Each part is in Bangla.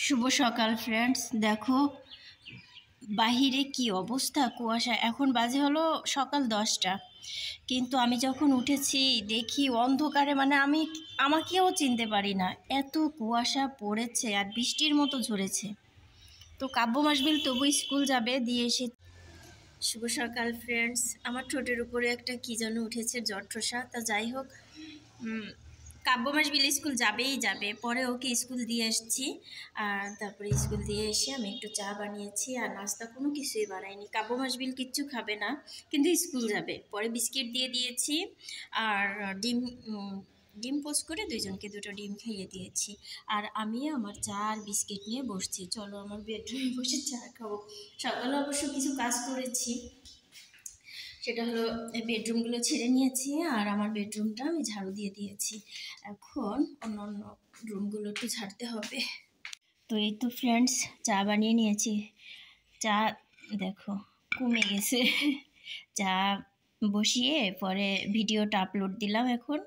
শুভ সকাল ফ্রেন্ডস, দেখো বাহিরে কি অবস্থা, কুয়াশা। এখন বাজে হলো সকাল 10টা, কিন্তু আমি যখন উঠেছি দেখি অন্ধকারে, মানে আমাকেও চিনতে পারি না, এত কুয়াশা পড়েছে আর বৃষ্টির মতো ঝরেছে। তো কাব্য মাসবিল তবু স্কুল যাবে, দিয়ে এসে। শুভ সকাল ফ্রেন্ডস, আমার ঠোঁটের উপরে একটা কি যেন উঠেছে, জঠোসা। তা যাই হোক, কাব্য মাসবিল স্কুল যাবেই যাবে, পরে ওকে স্কুল দিয়ে এসেছি। আর তারপরে স্কুল দিয়ে এসে আমি একটু চা বানিয়েছি, আর নাস্তা কোনো কিছুই বানাইনি। কাব্য মাসবিল কিচ্ছু খাবে না, কিন্তু স্কুল যাবে। পরে বিস্কিট দিয়ে দিয়েছি, আর ডিম ডিম পোস্ট করে দুইজনকে দুটো ডিম খাইয়ে দিয়েছি। আর আমি আমার চা আর বিস্কিট নিয়ে বসছি। চলো আমার বেডরুমে বসে চা খাবো। সকালে অবশ্য কিছু কাজ করেছি, সেটা হলো বেডরুমগুলো ছেড়ে নিয়েছি, আর আমার বেডরুমটা আমি ঝাড়ু দিয়ে দিয়েছি। এখন অন্য অন্য রুমগুলো একটু ঝাড়তে হবে। তো এই তো ফ্রেন্ডস, চা বানিয়ে নিয়েছি। চা দেখো কমে গেছে। চা বসিয়ে পরে ভিডিওটা আপলোড দিলাম এখন।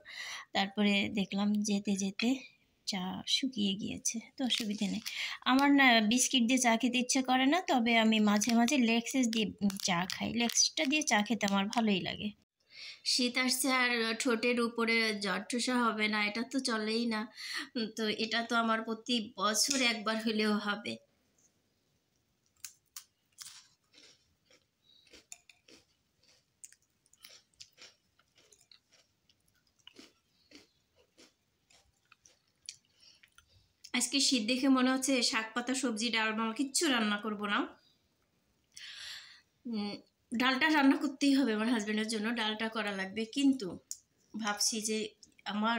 তারপরে দেখলাম যেতে যেতে চা শুকিয়ে গিয়েছে, তো অসুবিধে নেই। আমার না বিস্কিট দিয়ে চা খেতে ইচ্ছে করে না, তবে আমি মাঝে মাঝে লেক্সেস দিয়ে চা খাই। লেক্সটা দিয়ে চা খেতে আমার ভালোই লাগে। শীত আসছে আর ঠোঁটের উপরে জঠোসা হবে না, এটা তো চলেই না। তো এটা তো আমার প্রতি বছর একবার হলেও হবে। আজকে শীত দেখে মনে হচ্ছে শাক পাতা, সবজি, ডাল মাল কিচ্ছু রান্না করব না। ডালটা রান্না করতেই হবে, আমার হাজব্যান্ডের জন্য ডালটা করা লাগবে। কিন্তু ভাবছি যে আমার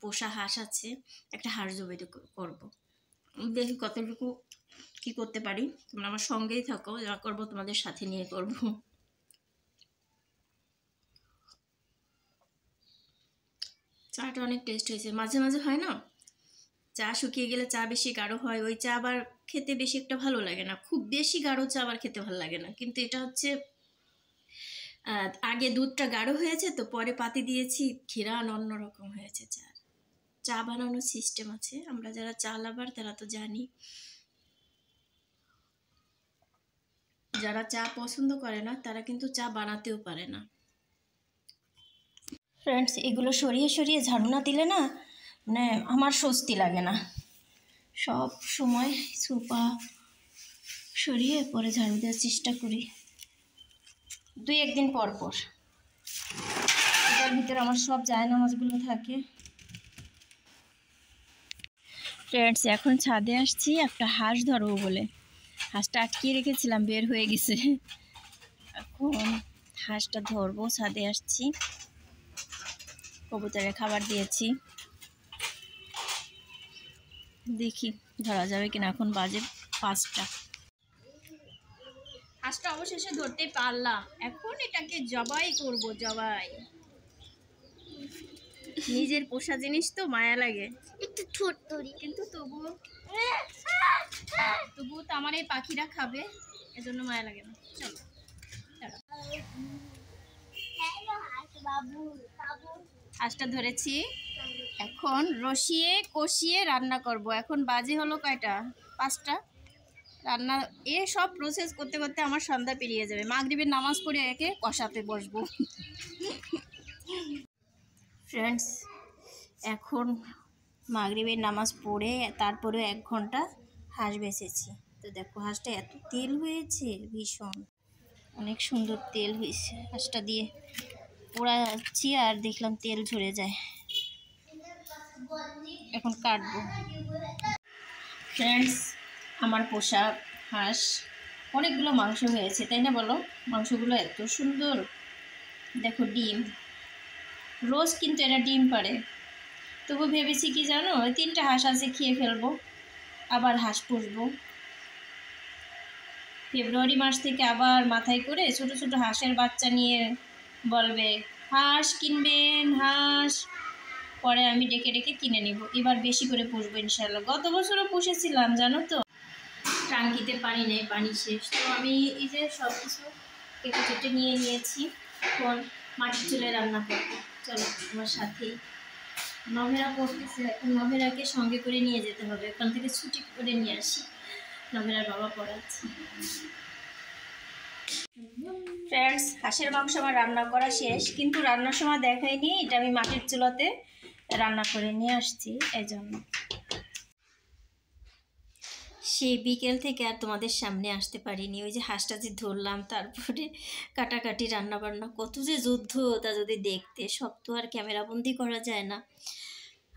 পোষা হাঁস আছে, একটা হাঁস জবাই করব। দেখি কতটুকু কি করতে পারি। তোমরা আমার সঙ্গেই থাকো, যা করবো তোমাদের সাথে নিয়ে করব। চাটা অনেক টেস্ট হয়েছে। মাঝে মাঝে হয় না, চা শুকিয়ে গেলে চা বেশি গাঢ় হয়, ওই চা আবার খেতে বেশি একটা ভালো লাগে না। খুব বেশি গাঢ় চা আবার খেতে ভালো লাগে না। কিন্তু এটা হচ্ছে আগে দুধটা গাঢ় হয়েছে, তো পরে পাতি দিয়েছি, ঘিরান অন্যরকম হয়েছে। চা চা বানানোর সিস্টেম আছে, আমরা যারা চা লাভার তারা তো জানি। যারা চা পছন্দ করে না তারা কিন্তু চা বানাতেও পারে না। ফ্রেন্ডস, এগুলো সরিয়ে সরিয়ে ঝাড়ু না দিলে না, মানে আমার স্বস্তি লাগে না। সব সময় সোফা সরিয়ে পরে ঝাড়ু দেওয়ার চেষ্টা করি, 2-1 দিন পর পর। এটার ভিতরে আমার সব জায়নামাজগুলো থাকে। ফ্রেন্ডস, এখন ছাদে আসছি একটা হাঁস ধরবো বলে। হাঁসটা আটকিয়ে রেখেছিলাম, বের হয়ে গেছে। এখন হাঁসটা ধরবো, ছাদে আসছি। কবুতরের খাবার দিয়েছি, দেখি ধরা যাবে কিনা। এখন বাজে 5টা। হাঁসটা অবশেষে ধরতে পারলাম। এখন এটাকে জবাই করব, জবাই। নিজের পোষা জিনিস তো মায়া লাগে, একটু ঠোঁট ধরি, কিন্তু তবুও তো আমার এই পাখিরা খাবে, এজন্য মায়া লাগে না। চলো হাঁসটা ধরেছি, এখন রসিয়ে কষিয়ে রান্না করব। এখন বাজে হলো কয়টা, 5টা। রান্না সব প্রসেস করতে করতে আমার সন্ধ্যা পেরিয়ে যাবে। মাগরিবের নামাজ পড়ে একে কষাতে বসবো। ফ্রেন্ডস, এখন মাগরিবের নামাজ পড়ে তারপরে 1 ঘন্টা হাঁস বেঁচেছি। তো দেখো হাঁসটা এত তেল হয়েছে, ভীষণ অনেক সুন্দর তেল হয়েছে। হাঁসটা দিয়ে পোড়াচ্ছি আর দেখলাম তেল ঝরে যায়। এখন কাটবো। ফ্রেন্ডস, আমার পোষা হাঁস অনেকগুলো মাংস হয়েছে, তাই না বলো? মাংসগুলো এত সুন্দর। দেখো ডিম, রোজ কিন্তু এরা ডিম পারে। তবু ভেবেছি কি জানো, 3টা হাঁস আছে, খেয়ে ফেলবো, আবার হাঁস পুষবো। ফেব্রুয়ারি মাস থেকে আবার মাথায় করে ছোট ছোট হাঁসের বাচ্চা নিয়ে বলবে হাঁস কিনবেন, হাঁস। পরে আমি ডেকে ডেকে কিনে নিব। এবার বেশি করে পুষবো ইনশাল্লাহ। গত বছরও পুষেছিলাম জানো তো, টাঙ্কিতে পানি নেই, পানি শেষ। তো আমি এই যে সব কিছু কেটে কেটে নিয়ে নিয়েছি। এখন মাটির চুলে রান্না করবো, চলো আমার সাথেই। নভেরা পড়তেছে, এখন নভেরাকে সঙ্গে করে নিয়ে যেতে হবে, এখান থেকে ছুটি করে নিয়ে আসি, নভেরার বাবা পড়াচ্ছে। ফ্রেন্ডস, হাঁসের মাংস আমার রান্না করা শেষ, কিন্তু রান্নার সময় দেখাইনি, এটা আমি মাটির চুলাতে রান্না করে নিয়ে আসছি। এই জন্য সেই বিকেল থেকে আর তোমাদের সামনে আসতে পারিনি। ওই যে হাঁসটা যে ধরলাম, তারপরে কাটাকাটি, রান্নাবান্না, কত যে যুদ্ধ তা যদি দেখতে, সব তো আর ক্যামেরাবন্দি করা যায় না।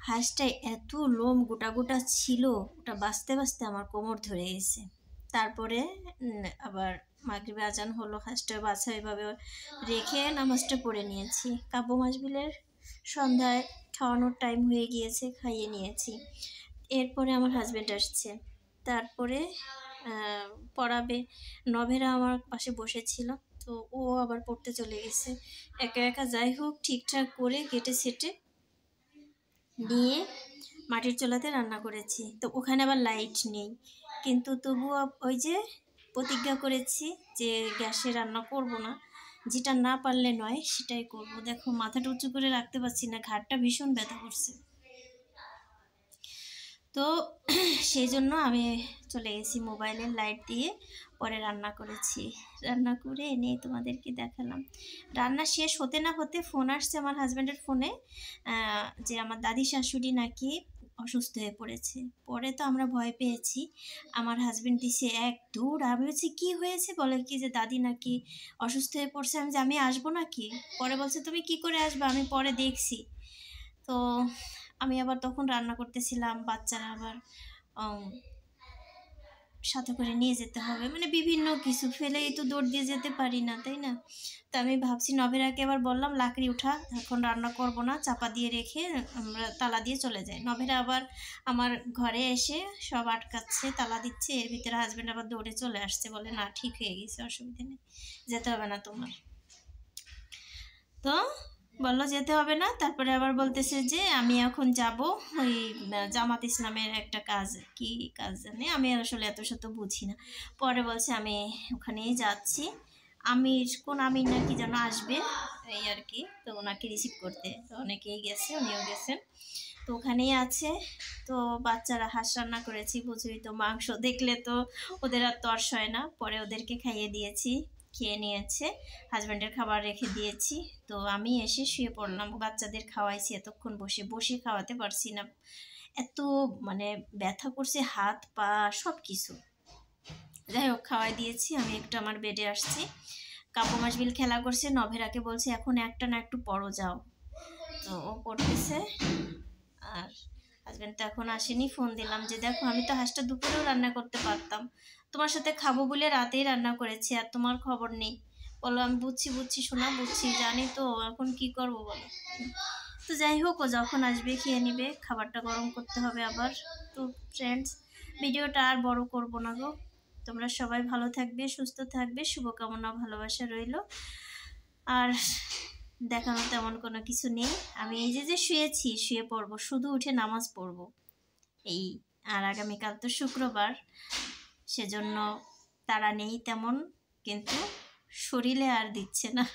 হাঁসটায় এত লোম গোটা গোটা ছিল, ওটা বাঁচতে বাঁচতে আমার কোমর ধরে গেছে। তারপরে আবার মাগরিবে আজান হলো, হাঁসটা বাছা এভাবে রেখে নামাজটা পড়ে নিয়েছি। কাব্য মাসবিলের সন্ধ্যায় খাওয়ানোর টাইম হয়ে গিয়েছে, খাইয়ে নিয়েছি। এরপরে আমার হাজব্যান্ড আসছে, তারপরে পড়াবে। নভেরা আমার পাশে বসেছিল, তো ও আবার পড়তে চলে গেছে একা একা। যাই হোক, ঠিকঠাক করে কেটে সেটে নিয়ে মাটির চুলাতে রান্না করেছি। তো ওখানে আবার লাইট নেই, কিন্তু তবুও ওই যে প্রতিজ্ঞা করেছি যে গ্যাসে রান্না করব না, যেটা না পারলে নয় সেটাই করব। দেখো, মাথাটা উঁচু করে রাখতে পারছি না, ঘাড়টা ভীষণ ব্যথা করছে। তো সেই জন্য আমি চলে গেছি মোবাইলের লাইট দিয়ে, পরে রান্না করেছি। রান্না করে এনে তোমাদেরকে দেখালাম। রান্না শেষ হতে না হতে ফোন আসছে আমার হাজব্যান্ডের ফোনে, যে আমার দাদি শাশুড়ি নাকি অসুস্থ হয়ে পড়েছে। পরে তো আমরা ভয় পেয়েছি, আমার হাজব্যান্ড দিছে এক দৌড়। আমি বলছি কী হয়েছে? বলে কি যে দাদি নাকি অসুস্থ হয়ে পড়ছে। আমি যে আমি আসবো নাকি? পরে বলছে তুমি কি করে আসবে, আমি পরে দেখছি। তো আমি আবার তখন রান্না করতেছিলাম, বাচ্চারা আবার সাথে করে নিয়ে যেতে হবে, মানে বিভিন্ন কিছু ফেলেই তো দৌড় দিয়ে যেতে পারি না, তাই না? তো আমি ভাবছি, নভেরাকে আবার বললাম লাকড়ি উঠা, এখন রান্না করব না, চাপা দিয়ে রেখে আমরা তালা দিয়ে চলে যাই। নভেরা আবার আমার ঘরে এসে সব আটকাচ্ছে, তালা দিচ্ছে। এর ভিতরে হাজব্যান্ড আবার দৌড়ে চলে আসছে, বলে না ঠিক হয়ে গেছে, অসুবিধা নেই, যেতে হবে না তোমার। তো বললো যেতে হবে না। তারপরে আবার বলতেছে যে আমি এখন যাব ওই জামাত ইসলামের একটা কাজ, কি কাজ জানে, আমি আসলে এত শত বুঝি না। পরে বলছে আমি ওখানেই যাচ্ছি, আমির কোন আমির না কি যেন আসবে, এই আর কি। তো ওনাকে রিসিভ করতে তো অনেকেই গেছে, উনিও গেছেন, তো ওখানেই আছে। তো বাচ্চারা হাঁস রান্না করেছি, বুঝুই তো, মাংস দেখলে তো ওদের আর তর্স হয় না। পরে ওদেরকে খাইয়ে দিয়েছি, খেয়ে নিয়েছে, হাজব্যান্ডের খাবার রেখে দিয়েছি। তো আমি এসে শুয়ে পড়লাম, বাচ্চাদের খাওয়াইছি, এতক্ষণ বসে বসে খাওয়াতে পারছি না, এত মানে ব্যথা করছে হাত পা সব কিছু। যাই হোক, খাওয়াই দিয়েছি, আমি একটু আমার বেডে আসছি। কাব্য মাসবিল খেলা করছে, নভেরাকে বলছে এখন একটা না একটু পড়ো যাও, তো ও পড়তেছে। আর হাজব্যান্ড তো এখন আসেনি, ফোন দিলাম যে দেখো আমি তো হাঁসটা দুপুরেও রান্না করতে পারতাম, তোমার সাথে খাবো বলে রাতেই রান্না করেছি, আর তোমার খবর নেই। বলো আমি বুঝছি বুঝছি শোনা, বুঝছি, জানি তো, এখন কি করবো বলো। তো যাই হোক, ও যখন আসবে খেয়ে নিবে, খাবারটা গরম করতে হবে আবার। তো ফ্রেন্ডস, ভিডিওটা আর বড় করব না গো। তোমরা সবাই ভালো থাকবে, সুস্থ থাকবে, শুভকামনা, ভালোবাসা রইল। আর দেখানো তেমন কোনো কিছু নেই। আমি এই যে শুয়েছি, শুয়ে পড়বো, শুধু উঠে নামাজ পড়বো এই। আর আগামীকাল তো শুক্রবার, সেজন্য তারা নেই তেমন, কিন্তু শরীরে আর দিচ্ছে না।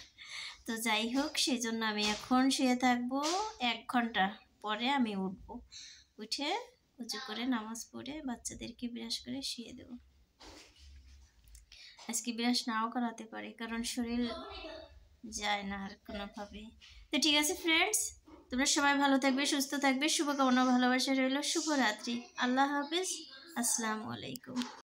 তো যাই হোক, সেই জন্য আমি এখন শুয়ে থাকবো, 1 ঘন্টা পরে আমি উঠবো, উঠে উঁচু করে নামাজ পড়ে বাচ্চাদেরকে ব্রাশ করে শুয়ে দেবো। আজকে ব্রাশ নাও করাতে পারি, কারণ শরীর যায় না আর কোনোভাবে। তো ঠিক আছে ফ্রেন্ডস, তোমরা সবাই ভালো থাকবে, সুস্থ থাকবে, শুভকামনা, ভালোবাসা রইল। শুভরাত্রি, আল্লাহ হাফেজ, আসসালামু আলাইকুম।